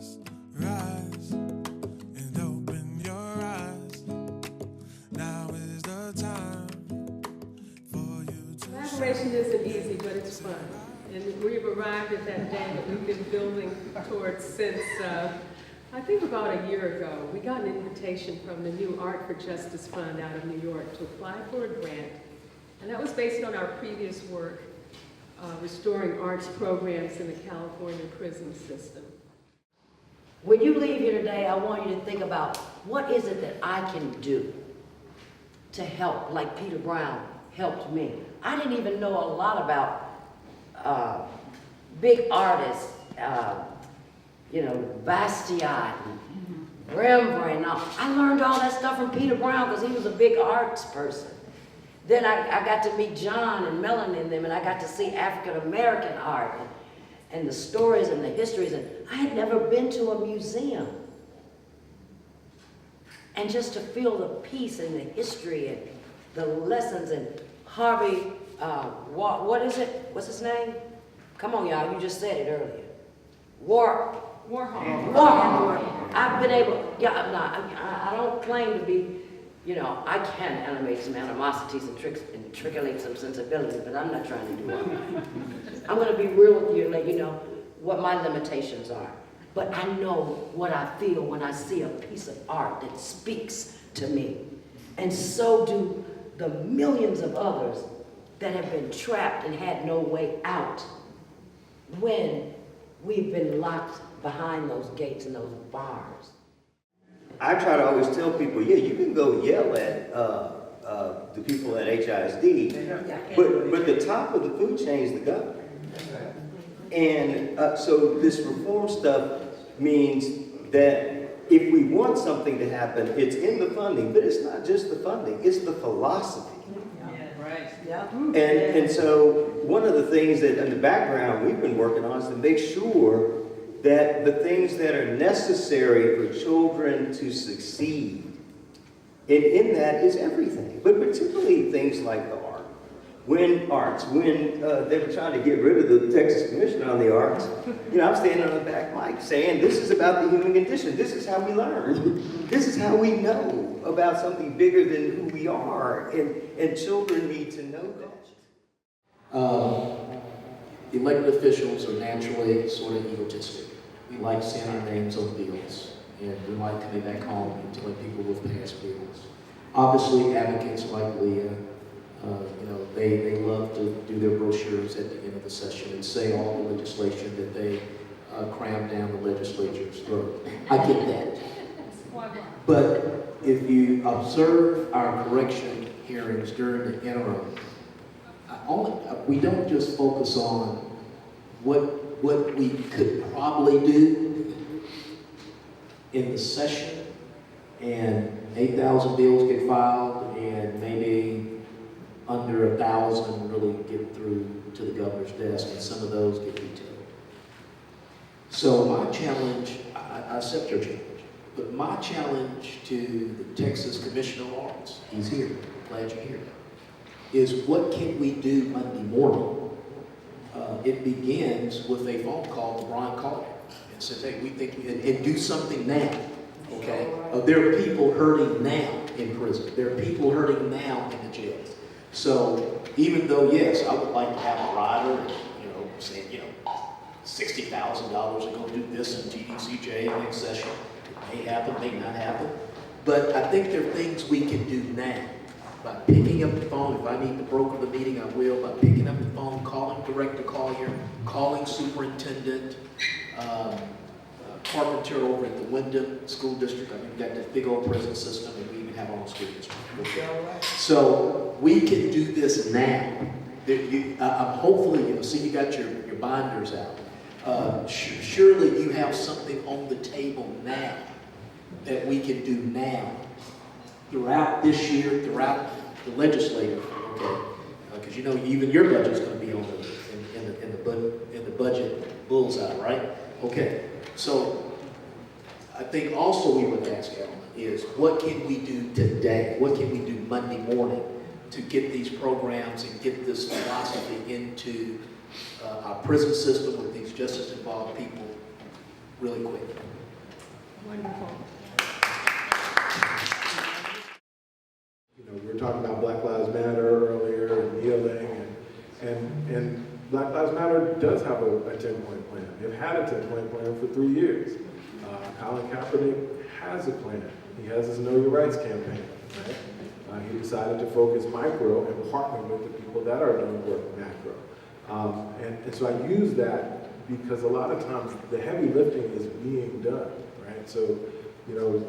rise, rise, and open your eyes. Now is the time for you to Collaboration isn't easy, but it's fun. And we've arrived at that day that we've been building towards since, I think about a year ago. We got an invitation from the new Art for Justice Fund out of New York to apply for a grant. And that was based on our previous work, restoring arts programs in the California prison system. When you leave here today, I want you to think about what is it that I can do to help, like Peter Brown helped me. I didn't even know a lot about big artists, Basquiat, Rembrandt. I learned all that stuff from Peter Brown because he was a big arts person. Then I got to meet John and Melanie and them, and I got to see African-American art and the stories and the histories. And I had never been to a museum. And just to feel the peace and the history and the lessons and Harvey, what is it? What's his name? Come on, y'all, you just said it earlier. Warhol. I've been able, I don't claim to be, I can animate some animosities and trickling some sensibilities, but I'm not trying to do all that. I'm going to be real with you and let you know what my limitations are. But I know what I feel when I see a piece of art that speaks to me. And so do the millions of others that have been trapped and had no way out when we've been locked behind those gates and those bars. I try to always tell people, yeah, you can go yell at the people at HISD, but the top of the food chain is the governor. And so this reform stuff means that if we want something to happen, it's in the funding, but it's not just the funding, it's the philosophy. And so one of the things that in the background we've been working on is to make sure that the things that are necessary for children to succeed, and in that is everything, but particularly things like the art. When they were trying to get rid of the Texas Commission on the Arts, I'm standing on the back mic saying, this is about the human condition. This is how we learn. This is how we know about something bigger than who we are, and children need to know that. Elected officials are naturally sort of egotistic. We like seeing our names on bills, and we like coming back home and telling people we've passed bills. Obviously, advocates like Leah, they love to do their brochures at the end of the session and say all the legislation that they cram down the legislature's throat. I get that. But if you observe our correction hearings during the interim, we don't just focus on what we could probably do in the session, and 8,000 bills get filed, and maybe under 1,000 really get through to the governor's desk, and some of those get vetoed. So my challenge, I accept your challenge, but my challenge to the Texas Commission on Arts, he's here, glad you're here, is what can we do Monday morning? It begins with a phone call to Brian Carter and says, hey, we think, and do something now, okay? There are people hurting now in prison. There are people hurting now in the jails. So even though, yes, I would like to have a rider, saying, $60,000 to go do this in TDCJ next session. It may happen, may not happen. But I think there are things we can do now. By picking up the phone, if I need to broker the meeting, I will. By picking up the phone, calling Director Collier, calling Superintendent Carpenter over at the Wyndham School District. I mean, we've got this big old prison system, and we even have our own school district. Okay. So we can do this now. I'm hopefully, see, you got your binders out. Surely you have something on the table now that we can do now. Throughout this year, throughout the legislature, okay? Because even your budget's going to be on in the budget bullseye, right? Okay. So I think also we would ask Ellen is what can we do today? What can we do Monday morning to get these programs and get this philosophy into our prison system with these justice-involved people really quick. Wonderful. You know, we were talking about Black Lives Matter earlier and kneeling, and Black Lives Matter does have a 10-point plan. They've had a 10-point plan for 3 years. Colin Kaepernick has a plan. He has his Know Your Rights campaign, right? He decided to focus micro and partner with the people that are doing work macro. And so I use that because a lot of times the heavy lifting is being done, right? So, you know,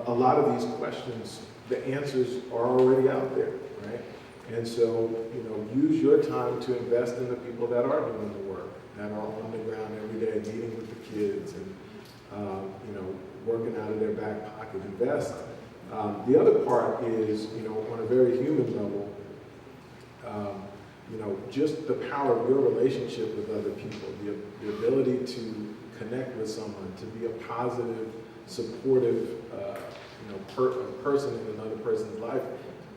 a lot of these questions, the answers are already out there, right? And so, you know, use your time to invest in the people that are doing the work, that are on the ground every day, meeting with the kids and, you know, working out of their back pocket. Invest. The other part is, you know, on a very human level, you know, just the power of your relationship with other people, the ability to connect with someone, to be a positive, supportive, you know, person in another person's life.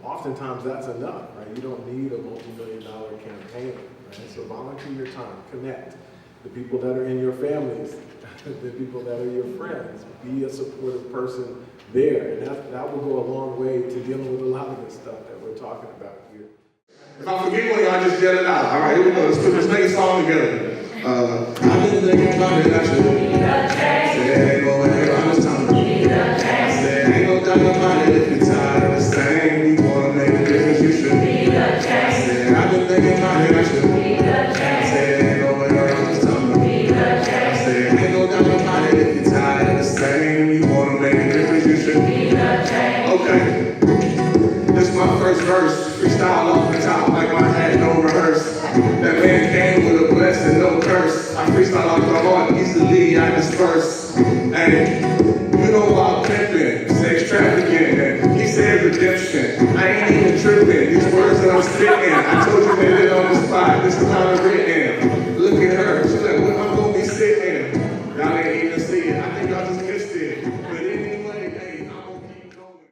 Oftentimes that's enough, right? You don't need a multi-million-dollar campaign, right? So volunteer your time, connect. The people that are in your families, the people that are your friends, be a supportive person there. And that will go a long way to dealing with a lot of the stuff that we're talking about here. If I forget one, y'all just yell it out. All right, here we go. Let's make a song together. I've been thinking about it, I should say, ain't no way around this time. I said, ain't no doubt about it, if you're tired of the same, you wanna make a difference, you should. I said, I've been thinking about it, I should. I said, ain't no way around this time. I said, ain't no doubt about it, if you're tired of the same, you wanna make a difference, you should. Okay. This is my first verse, freestyle off the top like I had no rehearse. That man came with a blessing, no curse. I freestyle off the heart, easily I disperse. Hey, you know I'm pimping, sex trafficking, he said redemption. I ain't even tripping, these words that I'm spitting. I told you